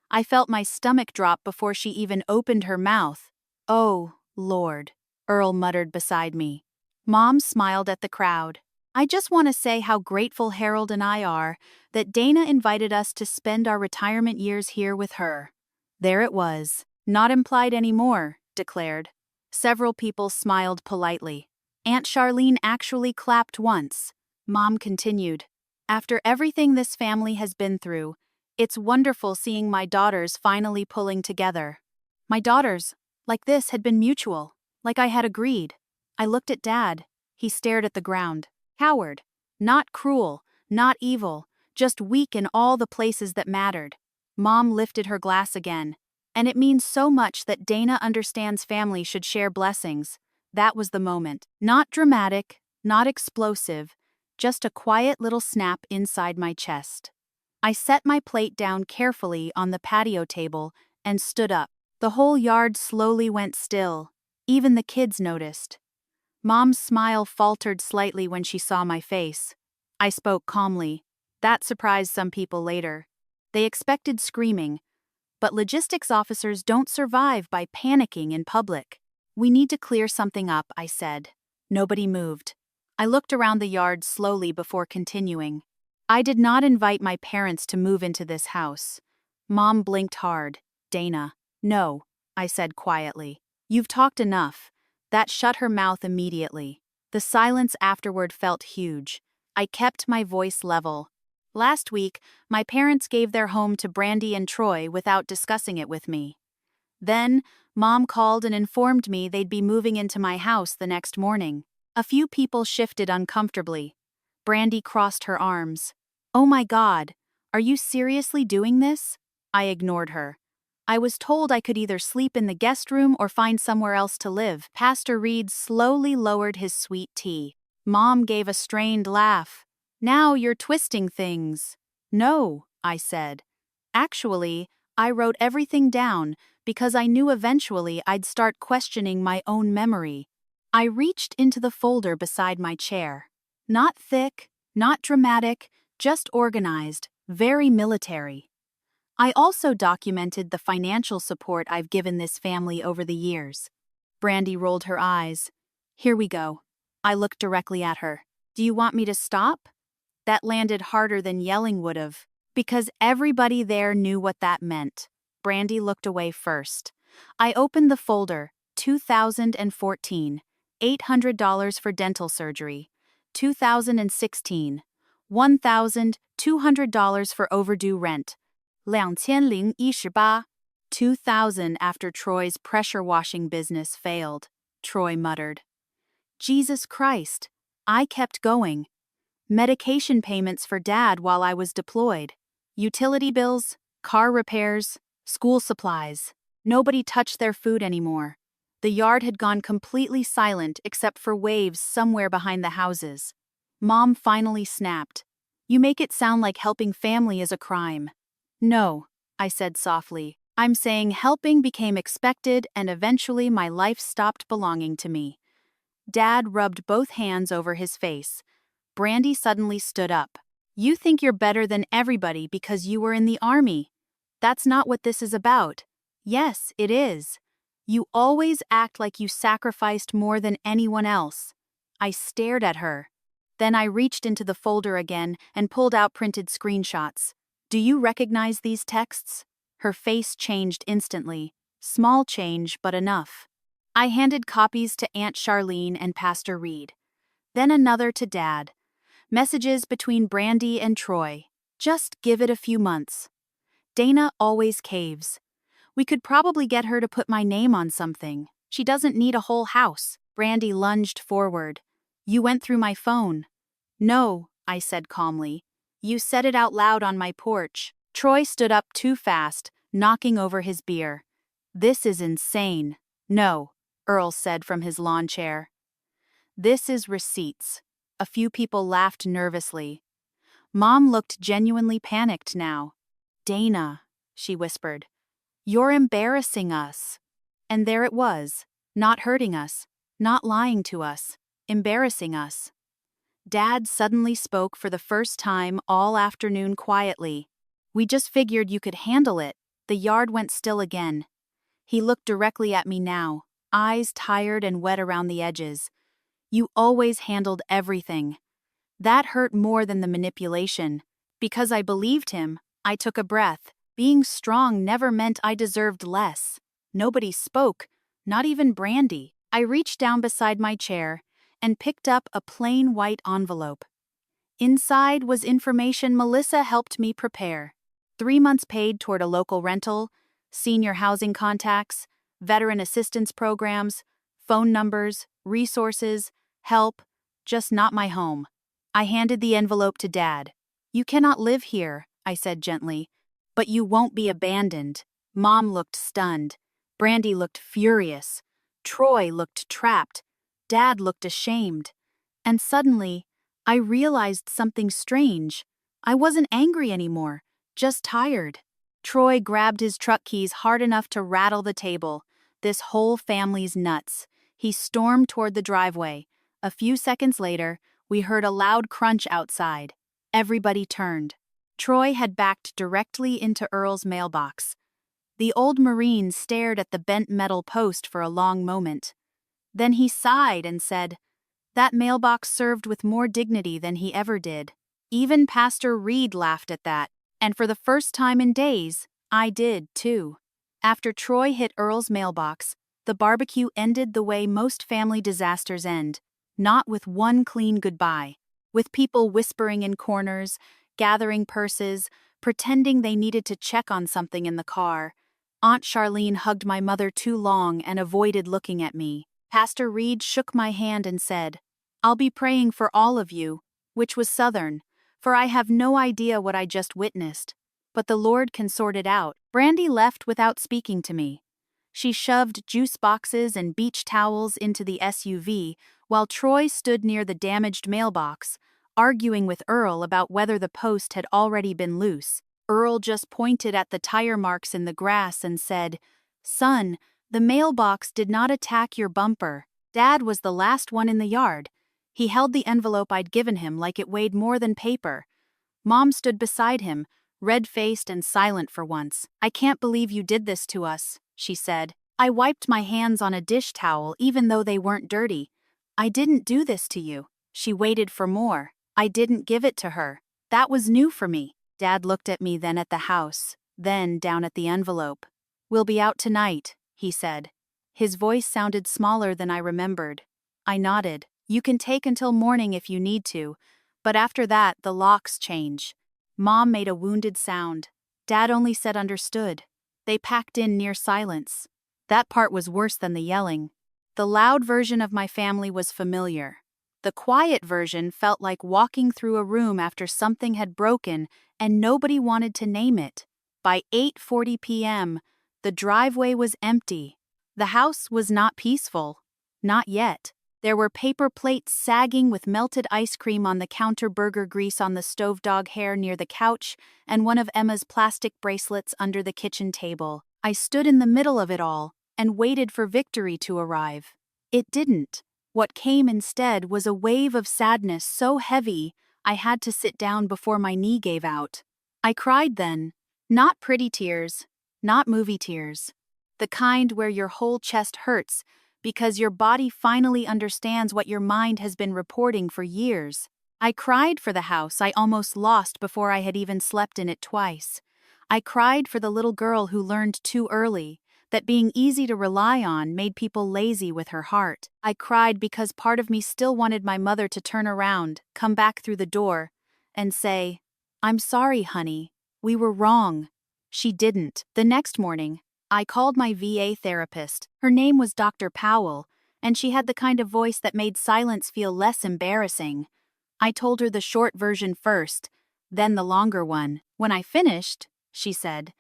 I felt my stomach drop before she even opened her mouth. "Oh, Lord," Earl muttered beside me. Mom smiled at the crowd. "I just want to say how grateful Harold and I are that Dana invited us to spend our retirement years here with her." There it was. "Not implied anymore," declared. Several people smiled politely. Aunt Charlene actually clapped once. Mom continued, "After everything this family has been through, it's wonderful seeing my daughters finally pulling together." My daughters, like this, had been mutual, like I had agreed. I looked at Dad. He stared at the ground. Coward. Not cruel, not evil, just weak in all the places that mattered. Mom lifted her glass again. "And it means so much that Dana understands family should share blessings." That was the moment. Not dramatic, not explosive, just a quiet little snap inside my chest. I set my plate down carefully on the patio table and stood up. The whole yard slowly went still. Even the kids noticed. Mom's smile faltered slightly when she saw my face. I spoke calmly. That surprised some people later. They expected screaming. But logistics officers don't survive by panicking in public. "We need to clear something up," I said. Nobody moved. I looked around the yard slowly before continuing. "I did not invite my parents to move into this house." Mom blinked hard. "Dana." "No," I said quietly. "You've talked enough." That shut her mouth immediately. The silence afterward felt huge. I kept my voice level. "Last week, my parents gave their home to Brandy and Troy without discussing it with me. Then, Mom called and informed me they'd be moving into my house the next morning." A few people shifted uncomfortably. Brandy crossed her arms. "Oh my God, are you seriously doing this?" I ignored her. "I was told I could either sleep in the guest room or find somewhere else to live." Pastor Reed slowly lowered his sweet tea. Mom gave a strained laugh. "Now you're twisting things." "No," I said. "Actually, I wrote everything down because I knew eventually I'd start questioning my own memory." I reached into the folder beside my chair. Not thick, not dramatic, just organized, very military. I also documented the financial support I've given this family over the years. Brandy rolled her eyes. "Here we go." I looked directly at her. "Do you want me to stop?" That landed harder than yelling would have, because everybody there knew what that meant. Brandy looked away first. I opened the folder. 2014. $800 for dental surgery. 2016. $1,200 for overdue rent. 2018. 2,000 after Troy's pressure washing business failed. Troy muttered. Jesus Christ. I kept going. Medication payments for Dad while I was deployed. Utility bills, car repairs, school supplies. Nobody touched their food anymore. The yard had gone completely silent except for waves somewhere behind the houses. Mom finally snapped. "You make it sound like helping family is a crime." "No," I said softly. I'm saying helping became expected and eventually my life stopped belonging to me. Dad rubbed both hands over his face. Brandy suddenly stood up. You think you're better than everybody because you were in the army. That's not what this is about. Yes, it is. You always act like you sacrificed more than anyone else. I stared at her. Then I reached into the folder again and pulled out printed screenshots. Do you recognize these texts? Her face changed instantly. Small change, but enough. I handed copies to Aunt Charlene and Pastor Reed. Then another to Dad. Messages between Brandy and Troy. Just give it a few months. Dana always caves. We could probably get her to put my name on something. She doesn't need a whole house. Brandy lunged forward. You went through my phone. No, I said calmly. You said it out loud on my porch. Troy stood up too fast, knocking over his beer. This is insane. No, Earl said from his lawn chair. This is receipts. A few people laughed nervously. Mom looked genuinely panicked now. Dana, she whispered. You're embarrassing us. And there it was, not hurting us, not lying to us, embarrassing us. Dad suddenly spoke for the first time all afternoon quietly. We just figured you could handle it. The yard went still again. He looked directly at me now, eyes tired and wet around the edges. You always handled everything. That hurt more than the manipulation. Because I believed him, I took a breath. Being strong never meant I deserved less. Nobody spoke, not even Brandy. I reached down beside my chair and picked up a plain white envelope. Inside was information Melissa helped me prepare. 3 months paid toward a local rental, senior housing contacts, veteran assistance programs, phone numbers, resources, help, just not my home. I handed the envelope to Dad. You cannot live here, I said gently, but you won't be abandoned. Mom looked stunned. Brandy looked furious. Troy looked trapped. Dad looked ashamed. And suddenly, I realized something strange. I wasn't angry anymore, just tired. Troy grabbed his truck keys hard enough to rattle the table. This whole family's nuts. He stormed toward the driveway. A few seconds later, we heard a loud crunch outside. Everybody turned. Troy had backed directly into Earl's mailbox. The old Marine stared at the bent metal post for a long moment. Then he sighed and said, that mailbox served with more dignity than he ever did. Even Pastor Reed laughed at that, and for the first time in days, I did too. After Troy hit Earl's mailbox, the barbecue ended the way most family disasters end, not with one clean goodbye, with people whispering in corners, gathering purses, pretending they needed to check on something in the car. Aunt Charlene hugged my mother too long and avoided looking at me. Pastor Reed shook my hand and said, I'll be praying for all of you, which was Southern, for I have no idea what I just witnessed. But the Lord can sort it out. Brandy left without speaking to me. She shoved juice boxes and beach towels into the SUV, while Troy stood near the damaged mailbox, arguing with Earl about whether the post had already been loose. Earl just pointed at the tire marks in the grass and said, Son, the mailbox did not attack your bumper. Dad was the last one in the yard. He held the envelope I'd given him like it weighed more than paper. Mom stood beside him, red-faced and silent for once. I can't believe you did this to us, she said. I wiped my hands on a dish towel even though they weren't dirty. I didn't do this to you. She waited for more. I didn't give it to her. That was new for me. Dad looked at me, then at the house, then down at the envelope. We'll be out tonight, he said. His voice sounded smaller than I remembered. I nodded. You can take until morning if you need to, but after that the locks change. Mom made a wounded sound. Dad only said understood. They packed in near silence. That part was worse than the yelling. The loud version of my family was familiar. The quiet version felt like walking through a room after something had broken and nobody wanted to name it. By 8:40 p.m., the driveway was empty. The house was not peaceful. Not yet. There were paper plates sagging with melted ice cream on the counter, burger grease on the stove, dog hair near the couch, and one of Emma's plastic bracelets under the kitchen table. I stood in the middle of it all and waited for victory to arrive. It didn't. What came instead was a wave of sadness so heavy I had to sit down before my knee gave out. I cried then. Not pretty tears, not movie tears. The kind where your whole chest hurts because your body finally understands what your mind has been reporting for years. I cried for the house I almost lost before I had even slept in it twice. I cried for the little girl who learned too early that being easy to rely on made people lazy with her heart. I cried because part of me still wanted my mother to turn around, come back through the door, and say, "I'm sorry, honey. We were wrong." She didn't. The next morning, I called my VA therapist. Her name was Dr. Powell, and she had the kind of voice that made silence feel less embarrassing. I told her the short version first, then the longer one. When I finished, she said,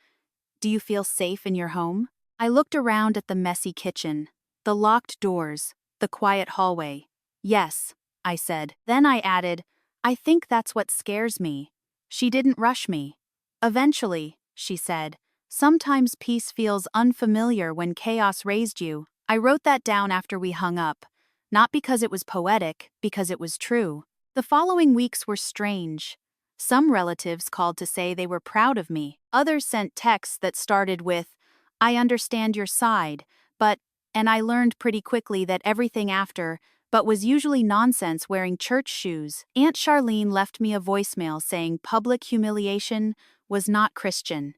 "Do you feel safe in your home?" I looked around at the messy kitchen, the locked doors, the quiet hallway. "Yes," I said. Then I added, "I think that's what scares me." She didn't rush me. "Eventually," she said, "sometimes peace feels unfamiliar when chaos raised you." I wrote that down after we hung up, not because it was poetic, because it was true. The following weeks were strange. Some relatives called to say they were proud of me. Others sent texts that started with, "I understand your side, but," and I learned pretty quickly that everything after, but was usually nonsense wearing church shoes. Aunt Charlene left me a voicemail saying public humiliation was not Christian.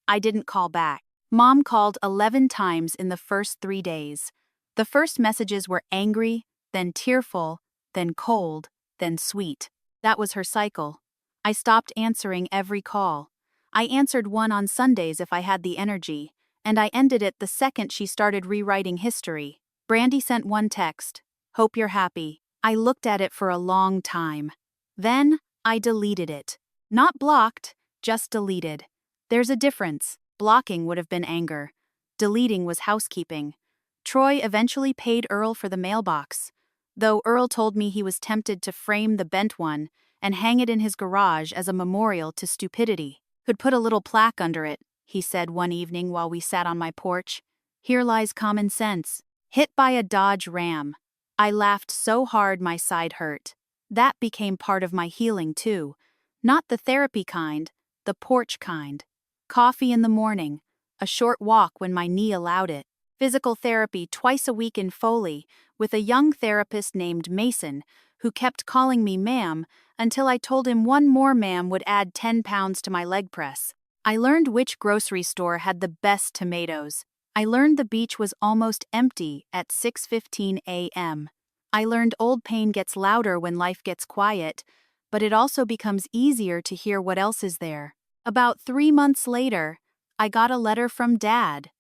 I didn't call back. Mom called 11 times in the first 3 days. The first messages were angry, then tearful, then cold, then sweet. That was her cycle. I stopped answering every call. I answered one on Sundays if I had the energy, and I ended it the second she started rewriting history. Brandy sent one text, "Hope you're happy." I looked at it for a long time. Then, I deleted it. Not blocked, just deleted. There's a difference. Blocking would have been anger. Deleting was housekeeping. Troy eventually paid Earl for the mailbox, though Earl told me he was tempted to frame the bent one and hang it in his garage as a memorial to stupidity. "Could put a little plaque under it," he said one evening while we sat on my porch. "Here lies common sense." Hit by a Dodge Ram. I laughed so hard my side hurt. That became part of my healing too. Not the therapy kind, the porch kind. Coffee in the morning, a short walk when my knee allowed it. Physical therapy twice a week in Foley with a young therapist named Mason, who kept calling me ma'am until I told him one more ma'am would add 10 pounds to my leg press. I learned which grocery store had the best tomatoes. I learned the beach was almost empty at 6:15 a.m. I learned old pain gets louder when life gets quiet, but it also becomes easier to hear what else is there. About 3 months later, I got a letter from Dad.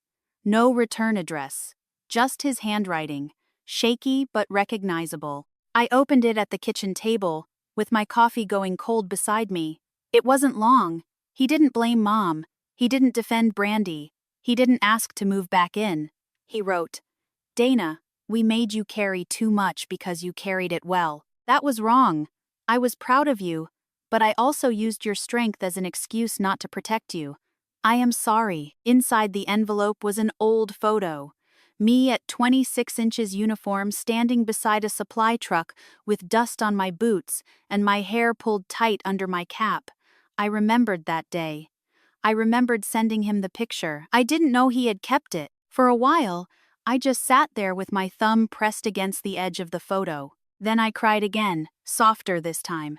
No return address, just his handwriting, shaky but recognizable. I opened it at the kitchen table, with my coffee going cold beside me. It wasn't long. He didn't blame Mom. He didn't defend Brandy. He didn't ask to move back in. He wrote, "Dana, we made you carry too much because you carried it well. That was wrong. I was proud of you, but I also used your strength as an excuse not to protect you. I am sorry." Inside the envelope was an old photo. Me at 26 inches uniform standing beside a supply truck with dust on my boots and my hair pulled tight under my cap. I remembered that day. I remembered sending him the picture. I didn't know he had kept it. For a while, I just sat there with my thumb pressed against the edge of the photo. Then I cried again, softer this time.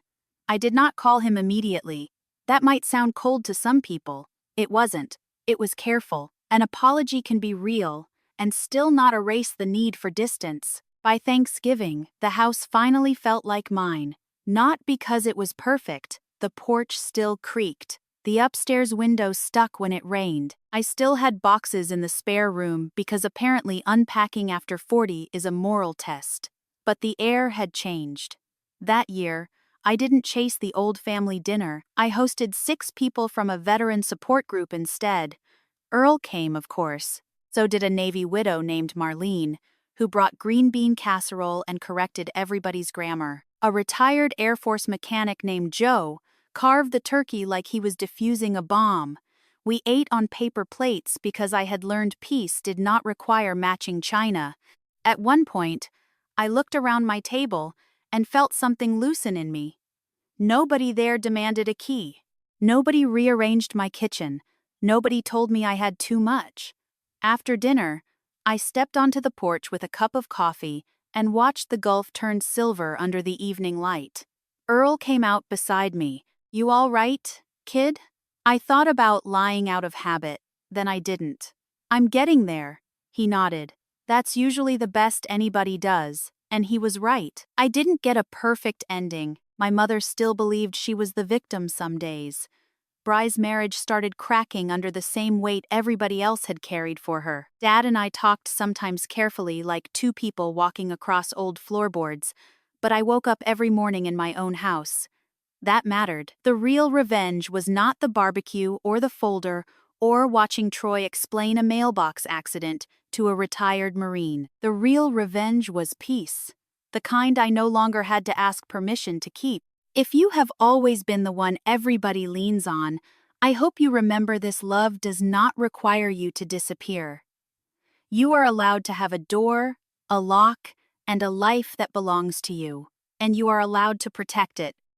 I did not call him immediately. That might sound cold to some people. It wasn't. It was careful. An apology can be real and still not erase the need for distance. By Thanksgiving, the house finally felt like mine. Not because it was perfect. The porch still creaked. The upstairs window stuck when it rained. I still had boxes in the spare room because apparently unpacking after 40 is a moral test. But the air had changed. That year, I didn't chase the old family dinner. I hosted 6 people from a veteran support group instead. Earl came, of course. So did a Navy widow named Marlene, who brought green bean casserole and corrected everybody's grammar. A retired Air Force mechanic named Joe carved the turkey like he was defusing a bomb. We ate on paper plates because I had learned peace did not require matching china. At one point, I looked around my table and felt something loosen in me. Nobody there demanded a key. Nobody rearranged my kitchen. Nobody told me I had too much. After dinner, I stepped onto the porch with a cup of coffee and watched the Gulf turn silver under the evening light. Earl came out beside me. "You all right, kid?" I thought about lying out of habit, then I didn't. "I'm getting there," he nodded. "That's usually the best anybody does," and he was right. I didn't get a perfect ending. My mother still believed she was the victim some days. Bry's marriage started cracking under the same weight everybody else had carried for her. Dad and I talked sometimes carefully, like two people walking across old floorboards, but I woke up every morning in my own house. That mattered. The real revenge was not the barbecue or the folder or watching Troy explain a mailbox accident to a retired Marine. The real revenge was peace, the kind I no longer had to ask permission to keep. If you have always been the one everybody leans on, I hope you remember this: love does not require you to disappear. You are allowed to have a door, a lock, and a life that belongs to you, and you are allowed to protect it,